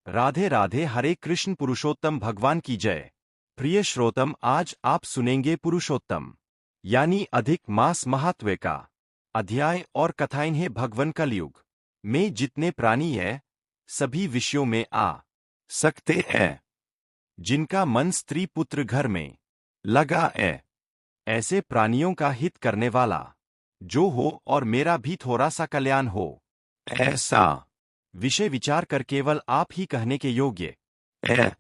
राधे राधे। हरे कृष्ण। पुरुषोत्तम भगवान की जय। प्रिय श्रोतम, आज आप सुनेंगे पुरुषोत्तम यानी अधिक मास महात्म्य का अध्याय और कथाएं हैं। भगवान कलयुग में जितने प्राणी हैं सभी विषयों में आ सकते हैं, जिनका मन स्त्री पुत्र घर में लगा है, ऐसे प्राणियों का हित करने वाला जो हो और मेरा भी थोड़ा सा कल्याण हो, ऐसा विषय विचार कर केवल आप ही कहने के योग्य है,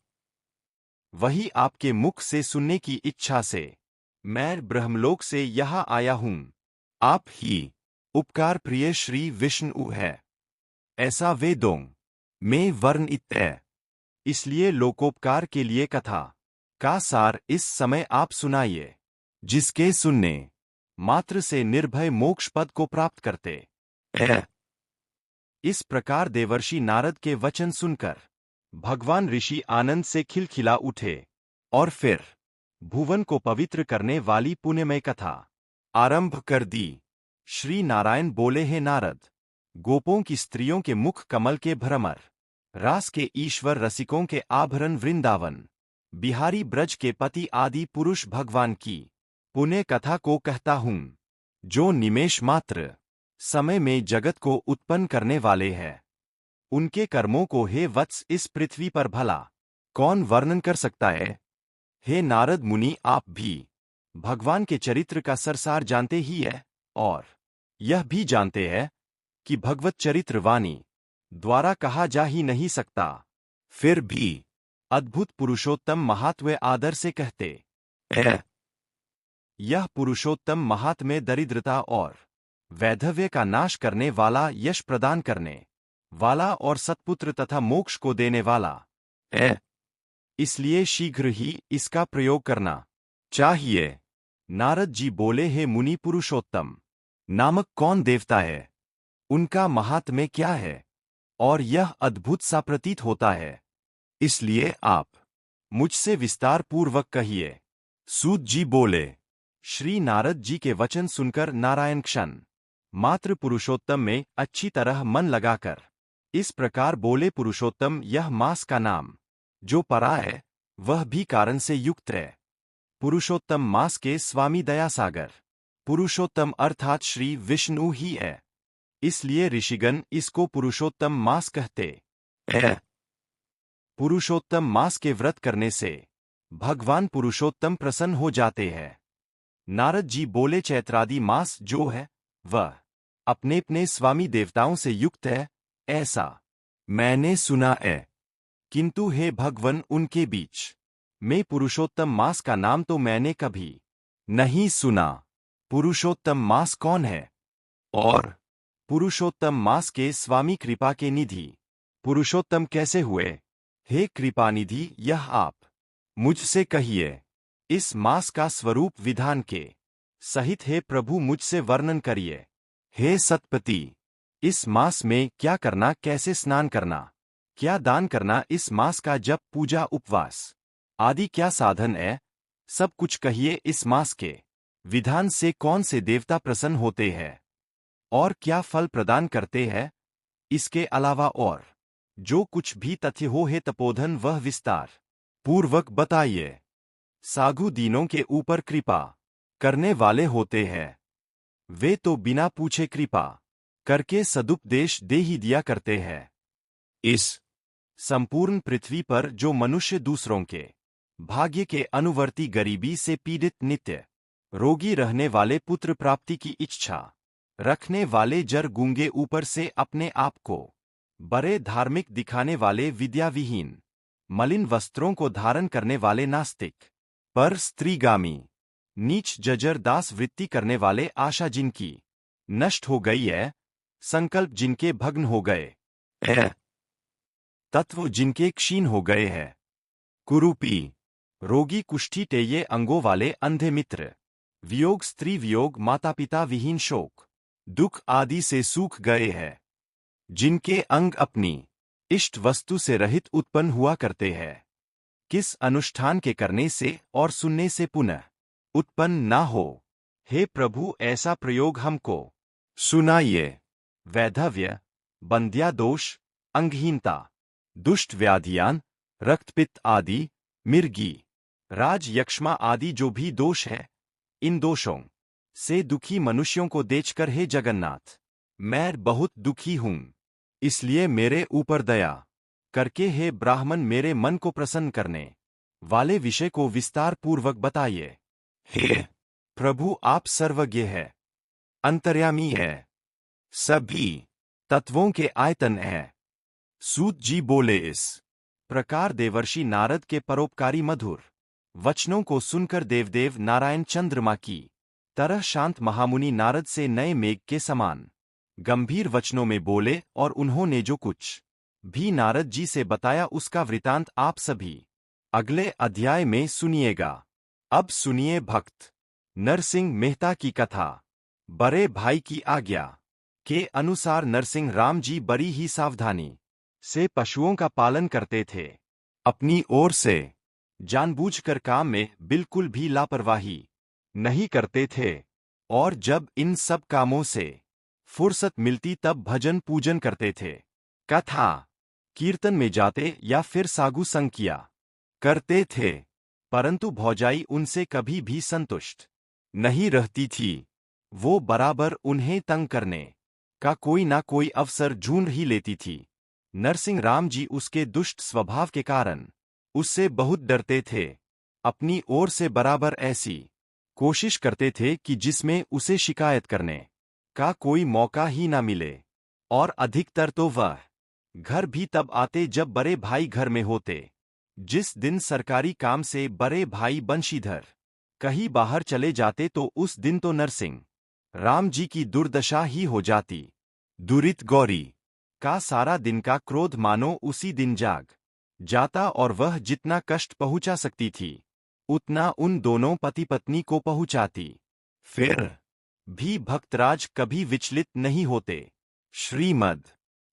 वही आपके मुख से सुनने की इच्छा से मैं ब्रह्मलोक से यहाँ आया हूँ। आप ही उपकार प्रिय श्री विष्णु है, ऐसा वेदों में वर्णित है। इसलिए लोकोपकार के लिए कथा का सार इस समय आप सुनाइए, जिसके सुनने मात्र से निर्भय मोक्ष पद को प्राप्त करते हैं। इस प्रकार देवर्षि नारद के वचन सुनकर भगवान ऋषि आनंद से खिलखिला उठे और फिर भुवन को पवित्र करने वाली पुण्यमय कथा आरंभ कर दी। श्री नारायण बोले, हे नारद, गोपों की स्त्रियों के मुख कमल के भ्रमर, रास के ईश्वर रसिकों के आभरण वृंदावन, बिहारी ब्रज के पति आदि पुरुष भगवान की पुण्य कथा को कहता हूँ, जो निमेष मात्र समय में जगत को उत्पन्न करने वाले हैं। उनके कर्मों को हे वत्स इस पृथ्वी पर भला कौन वर्णन कर सकता है। हे नारद मुनि, आप भी भगवान के चरित्र का सरसार जानते ही है और यह भी जानते हैं कि भगवत चरित्र वाणी द्वारा कहा जा ही नहीं सकता। फिर भी अद्भुत पुरुषोत्तम महात्म्य आदर से कहते हैं। यह पुरुषोत्तम महात्म्य दरिद्रता और वैधव्य का नाश करने वाला, यश प्रदान करने वाला और सत्पुत्र तथा मोक्ष को देने वाला है। इसलिए शीघ्र ही इसका प्रयोग करना चाहिए। नारद जी बोले, हे मुनि, पुरुषोत्तम नामक कौन देवता है, उनका महात्म्य क्या है और यह अद्भुत सा प्रतीत होता है, इसलिए आप मुझसे विस्तार पूर्वक कहिए। सूत जी बोले, श्री नारद जी के वचन सुनकर नारायण क्षण मात्र पुरुषोत्तम में अच्छी तरह मन लगाकर इस प्रकार बोले, पुरुषोत्तम यह मास का नाम जो परा है वह भी कारण से युक्त है। पुरुषोत्तम मास के स्वामी दयासागर पुरुषोत्तम अर्थात श्री विष्णु ही है, इसलिए ऋषिगण इसको पुरुषोत्तम मास कहते हैं। पुरुषोत्तम मास के व्रत करने से भगवान पुरुषोत्तम प्रसन्न हो जाते हैं। नारद जी बोले, चैत्रादि मास जो है वह अपने अपने स्वामी देवताओं से युक्त है, ऐसा मैंने सुना है, किंतु हे भगवन, उनके बीच में पुरुषोत्तम मास का नाम तो मैंने कभी नहीं सुना। पुरुषोत्तम मास कौन है और पुरुषोत्तम मास के स्वामी कृपा के निधि पुरुषोत्तम कैसे हुए। हे कृपानिधि, यह आप मुझसे कहिए। इस मास का स्वरूप विधान के सहित हे प्रभु मुझसे वर्णन करिए। हे सतपति, इस मास में क्या करना, कैसे स्नान करना, क्या दान करना, इस मास का जप, पूजा, उपवास आदि क्या साधन है, सब कुछ कहिए। इस मास के विधान से कौन से देवता प्रसन्न होते हैं और क्या फल प्रदान करते हैं, इसके अलावा और जो कुछ भी तथ्य हो हे तपोधन वह विस्तार पूर्वक बताइए। साधु दीनों के ऊपर कृपा करने वाले होते हैं, वे तो बिना पूछे कृपा करके सदुपदेश दे ही दिया करते हैं। इस संपूर्ण पृथ्वी पर जो मनुष्य दूसरों के भाग्य के अनुवर्ती, गरीबी से पीड़ित, नित्य रोगी रहने वाले, पुत्र प्राप्ति की इच्छा रखने वाले, जर गूंगे, ऊपर से अपने आप को बड़े धार्मिक दिखाने वाले, विद्या विहीन, मलिन वस्त्रों को धारण करने वाले, नास्तिक, पर स्त्रीगामी, नीच, जजर, दास वृत्ति करने वाले, आशा जिनकी नष्ट हो गई है, संकल्प जिनके भग्न हो गए हैं, तत्व जिनके क्षीण हो गए हैं, कुरूपी, रोगी, कुष्ठी, टेये अंगों वाले, अंधे मित्र, वियोग, स्त्री वियोग, माता पिता विहीन, शोक दुख आदि से सूख गए हैं, जिनके अंग अपनी इष्ट वस्तु से रहित उत्पन्न हुआ करते हैं, किस अनुष्ठान के करने से और सुनने से पुनः उत्पन्न ना हो। हे प्रभु, ऐसा प्रयोग हमको सुनाइए। वैधव्य, बंध्या दोष, अंगहीनता, दुष्ट व्याधियान, रक्तपित्त आदि, मिर्गी, राज यक्ष्मा आदि जो भी दोष है, इन दोषों से दुखी मनुष्यों को देखकर हे जगन्नाथ, मैं बहुत दुखी हूं, इसलिए मेरे ऊपर दया करके हे ब्राह्मण मेरे मन को प्रसन्न करने वाले विषय को विस्तार पूर्वक बताइए। हे प्रभु, आप सर्वज्ञ है, अंतर्यामी है, सभी तत्वों के आयतन है। सूत जी बोले। इस प्रकार देवर्षि नारद के परोपकारी मधुर वचनों को सुनकर देवदेव नारायण चंद्रमा की तरह शांत महामुनि नारद से नए मेघ के समान गंभीर वचनों में बोले और उन्होंने जो कुछ भी नारद जी से बताया उसका वृतांत आप सभी अगले अध्याय में सुनिएगा। अब सुनिए भक्त नरसिंह मेहता की कथा। बड़े भाई की आज्ञा के अनुसार नरसिंह राम जी बड़ी ही सावधानी से पशुओं का पालन करते थे। अपनी ओर से जानबूझकर काम में बिल्कुल भी लापरवाही नहीं करते थे और जब इन सब कामों से फुर्सत मिलती तब भजन पूजन करते थे, कथा कीर्तन में जाते या फिर साधु संग किया करते थे। परंतु भौजाई उनसे कभी भी संतुष्ट नहीं रहती थी। वो बराबर उन्हें तंग करने का कोई ना कोई अवसर ढूंढ ही लेती थी। नरसिंह राम जी उसके दुष्ट स्वभाव के कारण उससे बहुत डरते थे। अपनी ओर से बराबर ऐसी कोशिश करते थे कि जिसमें उसे शिकायत करने का कोई मौका ही ना मिले। और अधिकतर तो वह घर भी तब आते जब बड़े भाई घर में होते। जिस दिन सरकारी काम से बड़े भाई बंशीधर कहीं बाहर चले जाते तो उस दिन तो नरसिंह राम जी की दुर्दशा ही हो जाती। दुरित गौरी का सारा दिन का क्रोध मानो उसी दिन जाग जाता और वह जितना कष्ट पहुंचा सकती थी उतना उन दोनों पति पत्नी को पहुंचाती। फिर भी भक्तराज कभी विचलित नहीं होते। श्रीमद्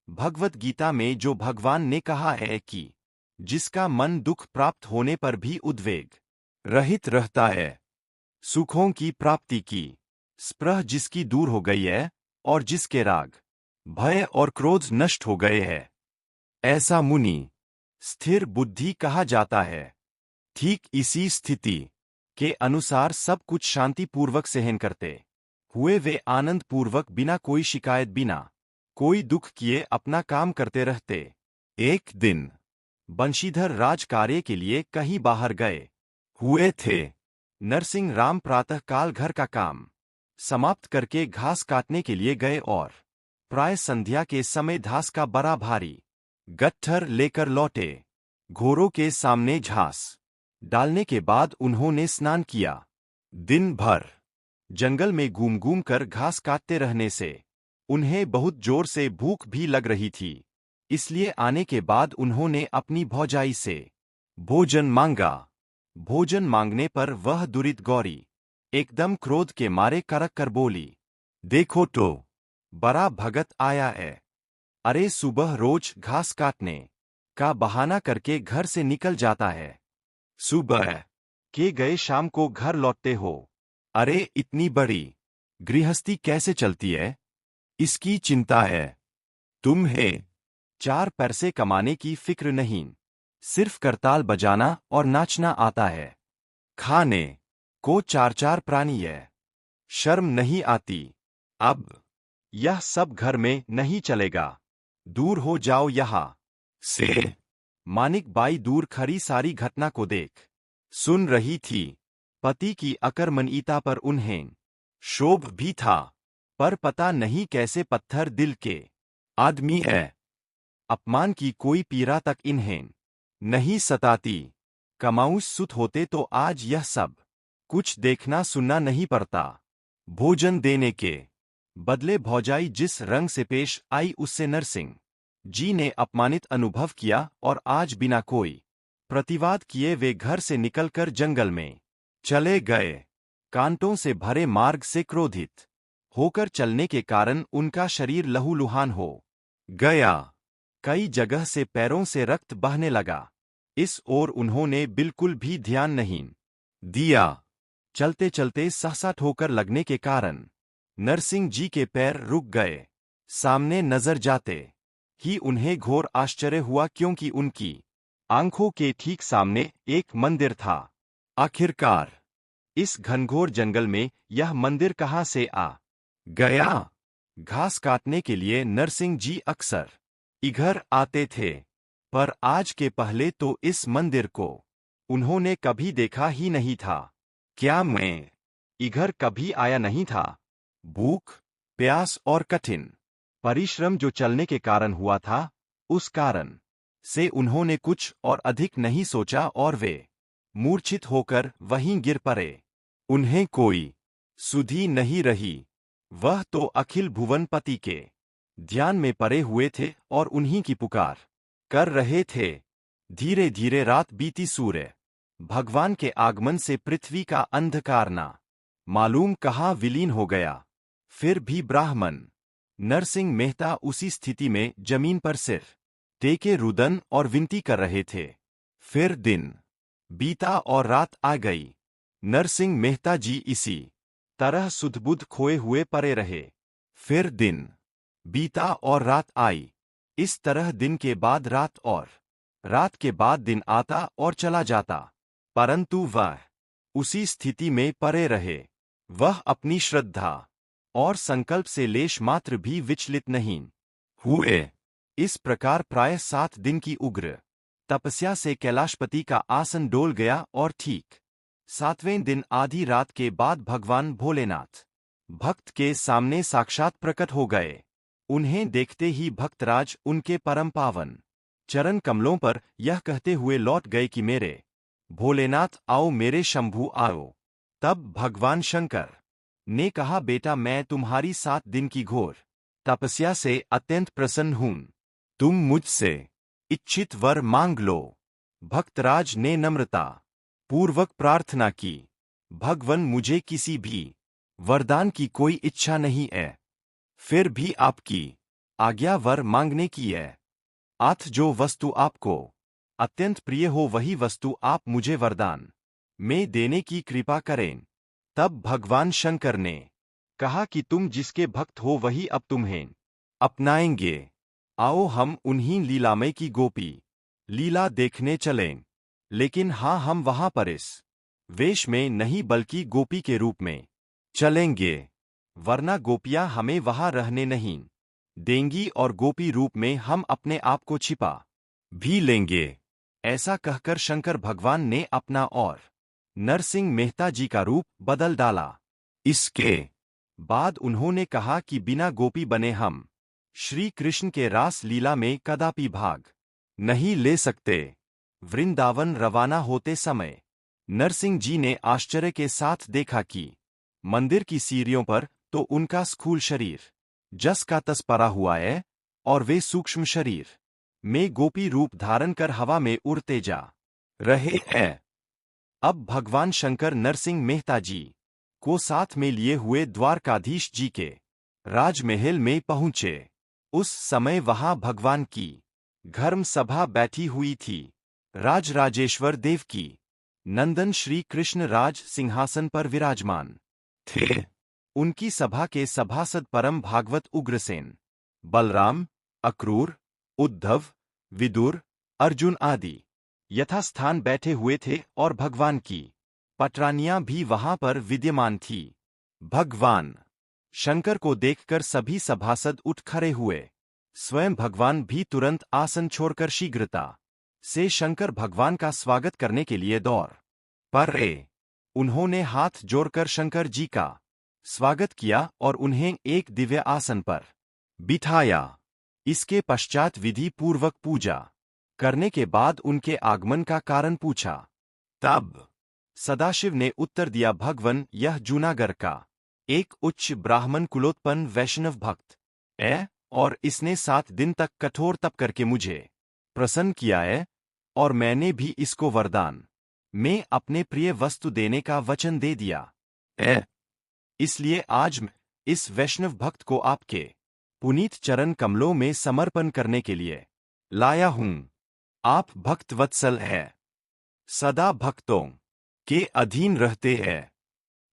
भगवत गीता में जो भगवान ने कहा है कि जिसका मन दुख प्राप्त होने पर भी उद्वेग रहित रहता है, सुखों की प्राप्ति की स्पृह जिसकी दूर हो गई है और जिसके राग भय और क्रोध नष्ट हो गए हैं, ऐसा मुनि स्थिर बुद्धि कहा जाता है। ठीक इसी स्थिति के अनुसार सब कुछ शांतिपूर्वक सहन करते हुए वे आनंद पूर्वक बिना कोई शिकायत बिना कोई दुख किए अपना काम करते रहते। एक दिन बंशीधर राज कार्य के लिए कहीं बाहर गए हुए थे। नरसिंह राम प्रातःकाल घर का काम समाप्त करके घास काटने के लिए गए और प्राय संध्या के समय घास का बड़ा भारी गट्ठर लेकर लौटे। घोड़ों के सामने घास डालने के बाद उन्होंने स्नान किया। दिन भर जंगल में घूम घूम कर घास काटते रहने से उन्हें बहुत जोर से भूख भी लग रही थी, इसलिए आने के बाद उन्होंने अपनी भौजाई से भोजन मांगा। भोजन मांगने पर वह दुरित गौरी एकदम क्रोध के मारे करक कर बोली, देखो तो बड़ा भगत आया है। अरे सुबह रोज घास काटने का बहाना करके घर से निकल जाता है, सुबह के गए शाम को घर लौटते हो। अरे इतनी बड़ी गृहस्थी कैसे चलती है, इसकी चिंता है। तुम्हें चार पैसे कमाने की फिक्र नहीं, सिर्फ करताल बजाना और नाचना आता है। खाने को चार चार प्राणी है, शर्म नहीं आती। अब यह सब घर में नहीं चलेगा, दूर हो जाओ यहाँ से। मानिक बाई दूर खड़ी सारी घटना को देख सुन रही थी। पति की अकर्मण्यता पर उन्हें क्षोभ भी था, पर पता नहीं कैसे पत्थर दिल के आदमी है। अपमान की कोई पीड़ा तक इन्हें नहीं सताती। कमाऊं सुत होते तो आज यह सब कुछ देखना सुनना नहीं पड़ता। भोजन देने के बदले भौजाई जिस रंग से पेश आई उससे नरसिंह जी ने अपमानित अनुभव किया और आज बिना कोई प्रतिवाद किए वे घर से निकलकर जंगल में चले गए। कांटों से भरे मार्ग से क्रोधित होकर चलने के कारण उनका शरीर लहूलुहान हो गया। कई जगह से पैरों से रक्त बहने लगा। इस ओर उन्होंने बिल्कुल भी ध्यान नहीं दिया। चलते चलते सहसा ठोकर लगने के कारण नरसिंह जी के पैर रुक गए। सामने नजर जाते ही उन्हें घोर आश्चर्य हुआ, क्योंकि उनकी आंखों के ठीक सामने एक मंदिर था। आखिरकार इस घनघोर जंगल में यह मंदिर कहाँ से आ गया? घास काटने के लिए नरसिंह जी अक्सर इधर आते थे, पर आज के पहले तो इस मंदिर को उन्होंने कभी देखा ही नहीं था। क्या मैं इधर कभी आया नहीं था? भूख, प्यास और कठिन परिश्रम जो चलने के कारण हुआ था, उस कारण से उन्होंने कुछ और अधिक नहीं सोचा और वे मूर्छित होकर वहीं गिर पड़े। उन्हें कोई सुधि नहीं रही। वह तो अखिल भुवनपति के ध्यान में पड़े हुए थे और उन्हीं की पुकार कर रहे थे। धीरे धीरे रात बीती। सूर्य भगवान के आगमन से पृथ्वी का अंधकार ना मालूम कहाँ विलीन हो गया। फिर भी ब्राह्मण नरसिंह मेहता उसी स्थिति में जमीन पर सिर टेके रुदन और विनती कर रहे थे। फिर दिन बीता और रात आ गई। नरसिंह मेहता जी इसी तरह सुध-बुध खोए हुए पड़े रहे। फिर दिन बीता और रात आई। इस तरह दिन के बाद रात और रात के बाद दिन आता और चला जाता, परंतु वह उसी स्थिति में पड़े रहे। वह अपनी श्रद्धा और संकल्प से लेश मात्र भी विचलित नहीं हुए। इस प्रकार प्रायः 7 दिन की उग्र तपस्या से कैलाशपति का आसन डोल गया और ठीक 7वें दिन आधी रात के बाद भगवान भोलेनाथ भक्त के सामने साक्षात प्रकट हो गए। उन्हें देखते ही भक्तराज उनके परम पावन चरण कमलों पर यह कहते हुए लौट गए कि मेरे भोलेनाथ आओ, मेरे शंभु आओ। तब भगवान शंकर ने कहा, बेटा मैं तुम्हारी 7 दिन की घोर तपस्या से अत्यंत प्रसन्न हूं। तुम मुझसे इच्छित वर मांग लो। भक्तराज ने नम्रता पूर्वक प्रार्थना की, भगवन मुझे किसी भी वरदान की कोई इच्छा नहीं है, फिर भी आपकी आज्ञा वर मांगने की है। अथ जो वस्तु आपको अत्यंत प्रिय हो वही वस्तु आप मुझे वरदान में देने की कृपा करें। तब भगवान शंकर ने कहा कि तुम जिसके भक्त हो वही अब तुम्हें अपनाएंगे। आओ हम उन्हीं लीलामय की गोपी लीला देखने चलें। लेकिन हाँ, हम वहां पर इस वेश में नहीं बल्कि गोपी के रूप में चलेंगे, वरना गोपियां हमें वहां रहने नहीं देंगी और गोपी रूप में हम अपने आप को छिपा भी लेंगे। ऐसा कहकर शंकर भगवान ने अपना और नरसिंह मेहता जी का रूप बदल डाला। इसके बाद उन्होंने कहा कि बिना गोपी बने हम श्री कृष्ण के रास लीला में कदापि भाग नहीं ले सकते। वृंदावन रवाना होते समय नरसिंह जी ने आश्चर्य के साथ देखा कि मंदिर की सीढ़ियों पर तो उनका स्थूल शरीर जस का तस पड़ा हुआ है और वे सूक्ष्म शरीर में गोपी रूप धारण कर हवा में उड़ते जा रहे हैं। अब भगवान शंकर नरसिंह मेहता जी को साथ में लिए हुए द्वारकाधीश जी के राजमहल में पहुंचे। उस समय वहां भगवान की धर्म सभा बैठी हुई थी। राजराजेश्वर देव की नंदन श्री कृष्ण राज सिंहासन पर विराजमान थे। उनकी सभा के सभासद परम भागवत उग्रसेन, बलराम, अक्रूर, उद्धव, विदुर, अर्जुन आदि यथास्थान बैठे हुए थे और भगवान की पटरानियां भी वहां पर विद्यमान थी। भगवान शंकर को देखकर सभी सभासद उठ खड़े हुए। स्वयं भगवान भी तुरंत आसन छोड़कर शीघ्रता से शंकर भगवान का स्वागत करने के लिए दौड़ पड़े। उन्होंने हाथ जोड़कर शंकर जी का स्वागत किया और उन्हें एक दिव्य आसन पर बिठाया। इसके पश्चात विधि पूर्वक पूजा करने के बाद उनके आगमन का कारण पूछा। तब सदाशिव ने उत्तर दिया, भगवन यह जूनागढ़ का एक उच्च ब्राह्मण कुलोत्पन्न वैष्णव भक्त है और इसने 7 दिन तक कठोर तप करके मुझे प्रसन्न किया है और मैंने भी इसको वरदान में अपने प्रिय वस्तु देने का वचन दे दिया है। इसलिए आज मैं इस वैष्णव भक्त को आपके पुनीत चरण कमलों में समर्पण करने के लिए लाया हूं। आप भक्त वत्सल है, सदा भक्तों के अधीन रहते हैं।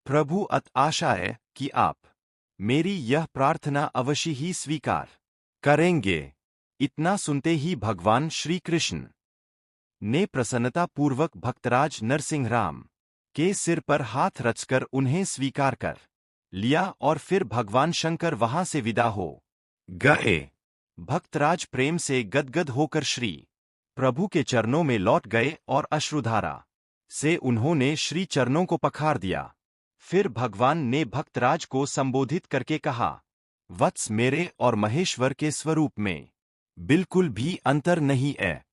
प्रभु अत आशा है कि आप मेरी यह प्रार्थना अवश्य ही स्वीकार करेंगे। इतना सुनते ही भगवान श्री कृष्ण ने प्रसन्नतापूर्वक भक्तराज नरसिंह राम के सिर पर हाथ रचकर उन्हें स्वीकार कर लिया और फिर भगवान शंकर वहां से विदा हो गए। भक्तराज प्रेम से गदगद होकर श्री प्रभु के चरणों में लौट गए और अश्रुधारा से उन्होंने श्री चरणों को पखार दिया। फिर भगवान ने भक्तराज को संबोधित करके कहा, वत्स, मेरे और महेश्वर के स्वरूप में बिल्कुल भी अंतर नहीं है।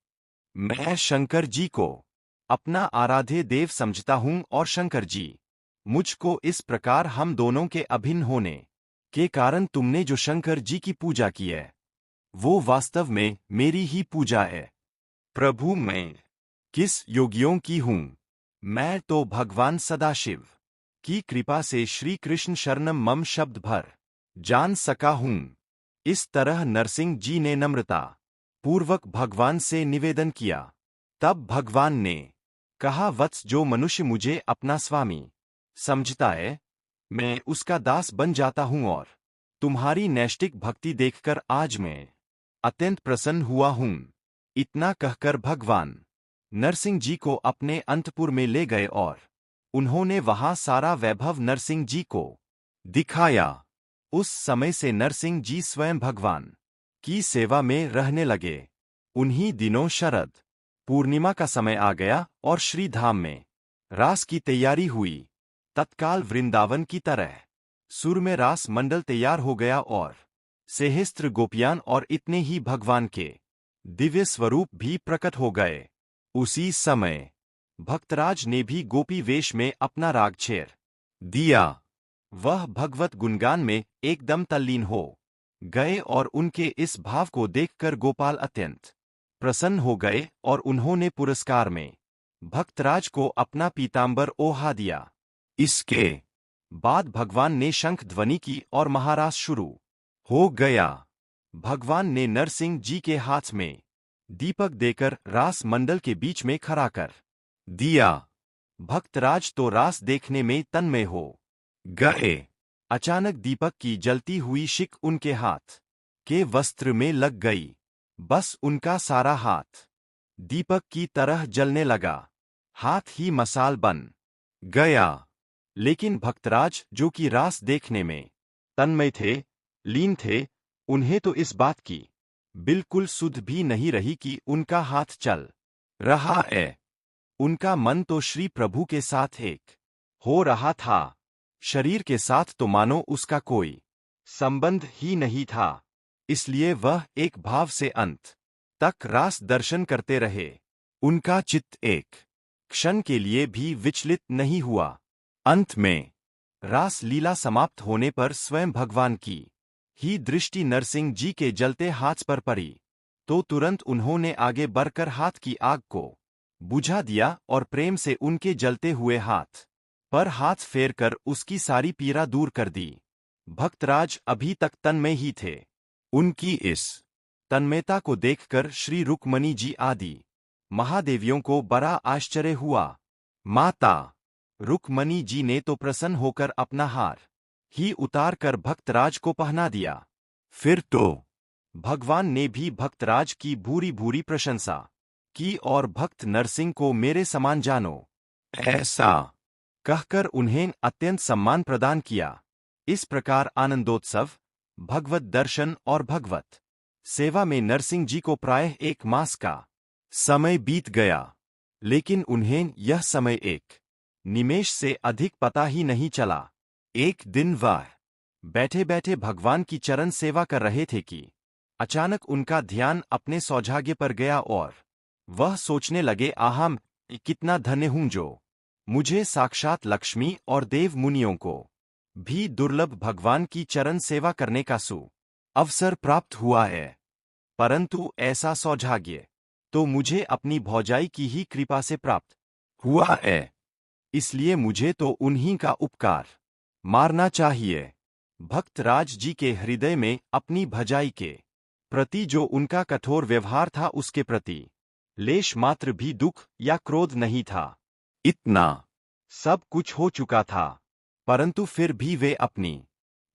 मैं शंकर जी को अपना आराध्य देव समझता हूं और शंकर जी मुझको इस प्रकार हम दोनों के अभिन्न होने के कारण तुमने जो शंकर जी की पूजा की है वो वास्तव में मेरी ही पूजा है। प्रभु, मैं किस योगियों की हूं? मैं तो भगवान सदाशिव की कृपा से श्री कृष्ण शरणम मम शब्द भर जान सका हूं। इस तरह नरसिंह जी ने नम्रता पूर्वक भगवान से निवेदन किया। तब भगवान ने कहा, वत्स, जो मनुष्य मुझे अपना स्वामी समझता है मैं उसका दास बन जाता हूं और तुम्हारी नैष्टिक भक्ति देखकर आज मैं अत्यंत प्रसन्न हुआ हूं। इतना कहकर भगवान नरसिंह जी को अपने अंतपुर में ले गए और उन्होंने वहां सारा वैभव नरसिंह जी को दिखाया। उस समय से नरसिंह जी स्वयं भगवान की सेवा में रहने लगे। उन्हीं दिनों शरद पूर्णिमा का समय आ गया और श्री धाम में रास की तैयारी हुई। तत्काल वृंदावन की तरह सुर में रास मंडल तैयार हो गया और सहस्त्र गोपियान और इतने ही भगवान के दिव्य स्वरूप भी प्रकट हो गए। उसी समय भक्तराज ने भी गोपी वेश में अपना राग छेड़ दिया। वह भगवत गुणगान में एकदम तल्लीन हो गए और उनके इस भाव को देखकर गोपाल अत्यंत प्रसन्न हो गए और उन्होंने पुरस्कार में भक्तराज को अपना पीतांबर ओढ़ा दिया। इसके बाद भगवान ने शंख ध्वनि की और महारास शुरू हो गया। भगवान ने नरसिंह जी के हाथ में दीपक देकर रास मंडल के बीच में खड़ा कर दिया। भक्तराज तो रास देखने में तन्मय हो गए। अचानक दीपक की जलती हुई शिख उनके हाथ के वस्त्र में लग गई। बस उनका सारा हाथ दीपक की तरह जलने लगा। हाथ ही मसाल बन गया। लेकिन भक्तराज, जो कि रास देखने में तन्मय थे, लीन थे, उन्हें तो इस बात की बिल्कुल सुध भी नहीं रही कि उनका हाथ चल रहा है। उनका मन तो श्री प्रभु के साथ एक हो रहा था। शरीर के साथ तो मानो उसका कोई संबंध ही नहीं था। इसलिए वह एक भाव से अंत तक रास दर्शन करते रहे। उनका चित्त एक क्षण के लिए भी विचलित नहीं हुआ। अंत में रास लीला समाप्त होने पर स्वयं भगवान की ही दृष्टि नरसिंह जी के जलते हाथ पर पड़ी तो तुरंत उन्होंने आगे बढ़कर हाथ की आग को बुझा दिया और प्रेम से उनके जलते हुए हाथ पर हाथ फेरकर उसकी सारी पीड़ा दूर कर दी। भक्तराज अभी तक तन्मय ही थे। उनकी इस तन्मयता को देखकर श्री रुक्मणी जी आदि महादेवियों को बड़ा आश्चर्य हुआ। माता रुक्मणी जी ने तो प्रसन्न होकर अपना हार ही उतार कर भक्तराज को पहना दिया। फिर तो भगवान ने भी भक्तराज की भूरी भूरी प्रशंसा की और भक्त नरसिंह को मेरे समान जानो ऐसा कहकर उन्हें अत्यंत सम्मान प्रदान किया। इस प्रकार आनंदोत्सव, भगवत दर्शन और भगवत सेवा में नरसिंह जी को प्रायः 1 मास का समय बीत गया। लेकिन उन्हें यह समय एक निमेष से अधिक पता ही नहीं चला। एक दिन वह बैठे बैठे भगवान की चरण सेवा कर रहे थे कि अचानक उनका ध्यान अपने सौभाग्य पर गया और वह सोचने लगे, आहाम, कितना धन्य हूं जो मुझे साक्षात लक्ष्मी और देव मुनियों को भी दुर्लभ भगवान की चरण सेवा करने का अवसर प्राप्त हुआ है। परंतु ऐसा सौभाग्य तो मुझे अपनी भौजाई की ही कृपा से प्राप्त हुआ है। इसलिए मुझे तो उन्हीं का उपकार मारना चाहिए। भक्तराज जी के हृदय में अपनी भजाई के प्रति जो उनका कठोर व्यवहार था उसके प्रति लेश मात्र भी दुख या क्रोध नहीं था। इतना सब कुछ हो चुका था, परंतु फिर भी वे अपनी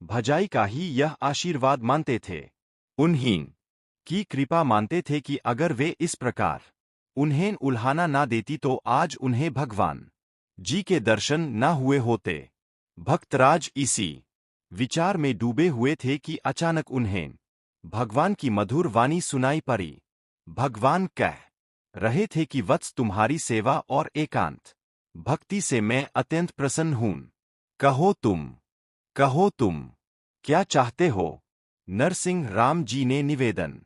भजाई का ही यह आशीर्वाद मानते थे। उन्हीं की कृपा मानते थे कि अगर वे इस प्रकार उन्हें उल्हाना ना देती तो आज उन्हें भगवान जी के दर्शन न हुए होते। भक्तराज इसी विचार में डूबे हुए थे कि अचानक उन्हें भगवान की मधुर वाणी सुनाई पड़ी। भगवान कह रहे थे कि वत्स, तुम्हारी सेवा और एकांत भक्ति से मैं अत्यंत प्रसन्न हूं। कहो तुम क्या चाहते हो। नरसिंह राम जी ने निवेदन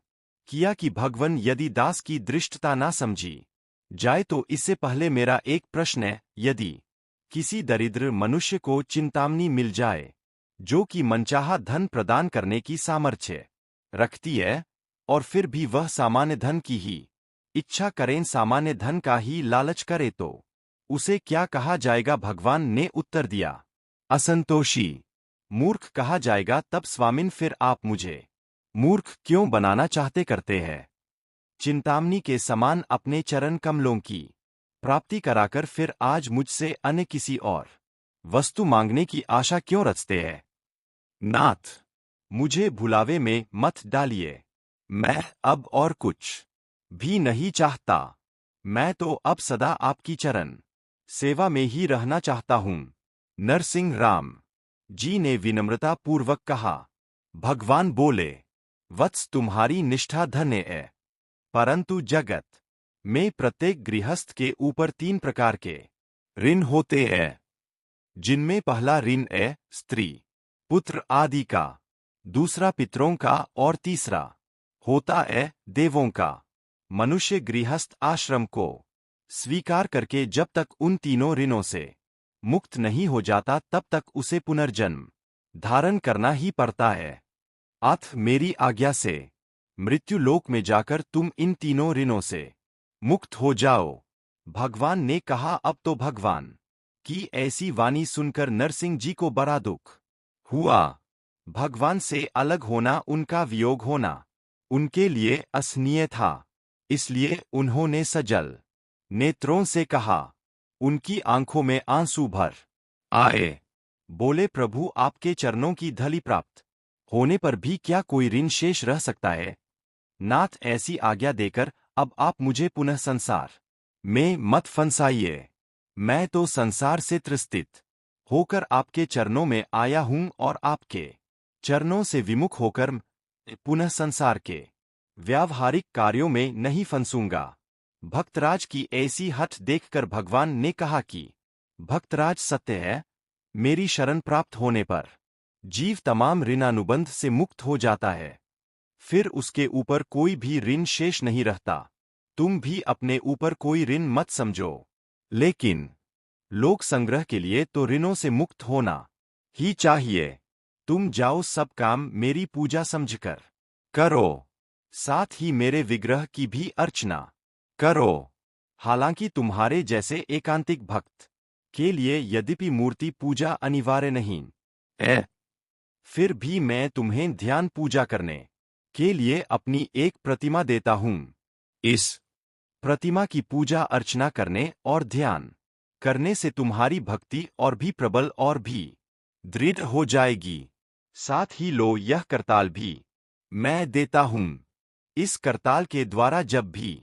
किया कि भगवान, यदि दास की दृष्टता ना समझी जाए तो इससे पहले मेरा एक प्रश्न है। यदि किसी दरिद्र मनुष्य को चिंतामणि मिल जाए जो कि मनचाहा धन प्रदान करने की सामर्थ्य रखती है और फिर भी वह सामान्य धन की ही इच्छा करें, सामान्य धन का ही लालच करे, तो उसे क्या कहा जाएगा। भगवान ने उत्तर दिया, असंतोषी मूर्ख कहा जाएगा। तब स्वामिन, फिर आप मुझे मूर्ख क्यों बनाना चाहते करते हैं। चिंतामणि के समान अपने चरण कमलों की प्राप्ति कराकर फिर आज मुझसे अन्य किसी और वस्तु मांगने की आशा क्यों रचते हैं। नाथ, मुझे भुलावे में मत डालिए। मैं अब और कुछ भी नहीं चाहता। मैं तो अब सदा आपकी चरण सेवा में ही रहना चाहता हूं। नरसिंह राम जी ने विनम्रता पूर्वक कहा। भगवान बोले, वत्स, तुम्हारी निष्ठा धन्य है, परंतु जगत में प्रत्येक गृहस्थ के ऊपर 3 प्रकार के ऋण होते हैं, जिनमें पहला ऋण है स्त्री पुत्र आदि का, दूसरा पितरों का और तीसरा होता है देवों का। मनुष्य गृहस्थ आश्रम को स्वीकार करके जब तक उन तीनों ऋणों से मुक्त नहीं हो जाता तब तक उसे पुनर्जन्म धारण करना ही पड़ता है। अतः मेरी आज्ञा से मृत्यु लोक में जाकर तुम इन तीनों ऋणों से मुक्त हो जाओ। भगवान ने कहा। अब तो भगवान की ऐसी वाणी सुनकर नरसिंह जी को बड़ा दुख हुआ। भगवान से अलग होना, उनका वियोग होना उनके लिए असहनीय था। इसलिए उन्होंने सजल नेत्रों से कहा, उनकी आंखों में आंसू भर आए। बोले, प्रभु, आपके चरणों की धली प्राप्त होने पर भी क्या कोई ऋण शेष रह सकता है। नाथ, ऐसी आज्ञा देकर अब आप मुझे पुनः संसार में मत फंसाइए। मैं तो संसार से त्रसित होकर आपके चरणों में आया हूं और आपके चरणों से विमुख होकर पुनः संसार के व्यावहारिक कार्यों में नहीं फंसूंगा। भक्तराज की ऐसी हठ देखकर भगवान ने कहा कि भक्तराज, सत्य है, मेरी शरण प्राप्त होने पर जीव तमाम ऋणानुबंध से मुक्त हो जाता है। फिर उसके ऊपर कोई भी ऋण शेष नहीं रहता। तुम भी अपने ऊपर कोई ऋण मत समझो, लेकिन लोक संग्रह के लिए तो ऋणों से मुक्त होना ही चाहिए। तुम जाओ, सब काम मेरी पूजा समझकर करो, साथ ही मेरे विग्रह की भी अर्चना करो। हालांकि तुम्हारे जैसे एकांतिक भक्त के लिए यद्यपि मूर्ति पूजा अनिवार्य नहीं है, फिर भी मैं तुम्हें ध्यान पूजा करने के लिए अपनी एक प्रतिमा देता हूं। इस प्रतिमा की पूजा अर्चना करने और ध्यान करने से तुम्हारी भक्ति और भी प्रबल और भी दृढ़ हो जाएगी। साथ ही लो, यह करताल भी मैं देता हूं। इस करताल के द्वारा जब भी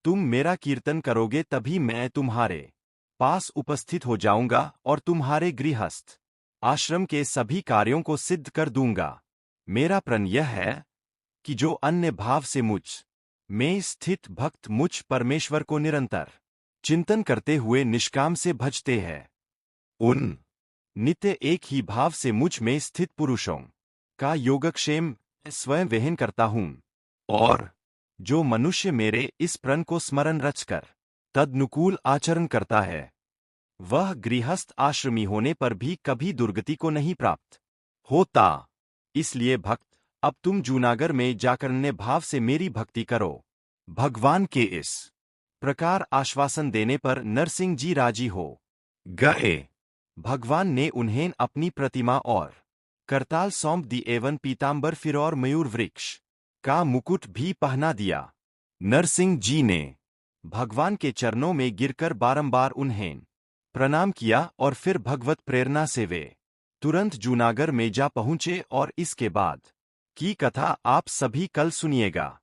तुम मेरा कीर्तन करोगे तभी मैं तुम्हारे पास उपस्थित हो जाऊंगा और तुम्हारे गृहस्थ आश्रम के सभी कार्यों को सिद्ध कर दूंगा। मेरा प्रण यह है कि जो अन्य भाव से मुझ में स्थित भक्त मुझ परमेश्वर को निरंतर चिंतन करते हुए निष्काम से भजते हैं, उन नित्य एक ही भाव से मुझ में स्थित पुरुषों का योगक्षेम स्वयं वहन करता हूं। और जो मनुष्य मेरे इस प्रण को स्मरण रचकर तदनुकूल आचरण करता है, वह गृहस्थ आश्रमी होने पर भी कभी दुर्गति को नहीं प्राप्त होता। इसलिए भक्त, अब तुम जूनागढ़ में जाकर अन्य भाव से मेरी भक्ति करो। भगवान के इस प्रकार आश्वासन देने पर नरसिंह जी राजी हो गए। भगवान ने उन्हें अपनी प्रतिमा और करताल सौंप दी एवं पीतांबर फिर और मयूर वृक्ष का मुकुट भी पहना दिया। नरसिंह जी ने भगवान के चरणों में गिरकर बारंबार उन्हें प्रणाम किया और फिर भगवत प्रेरणा से वे तुरंत जूनागढ़ में जा पहुंचे और इसके बाद की कथा आप सभी कल सुनिएगा।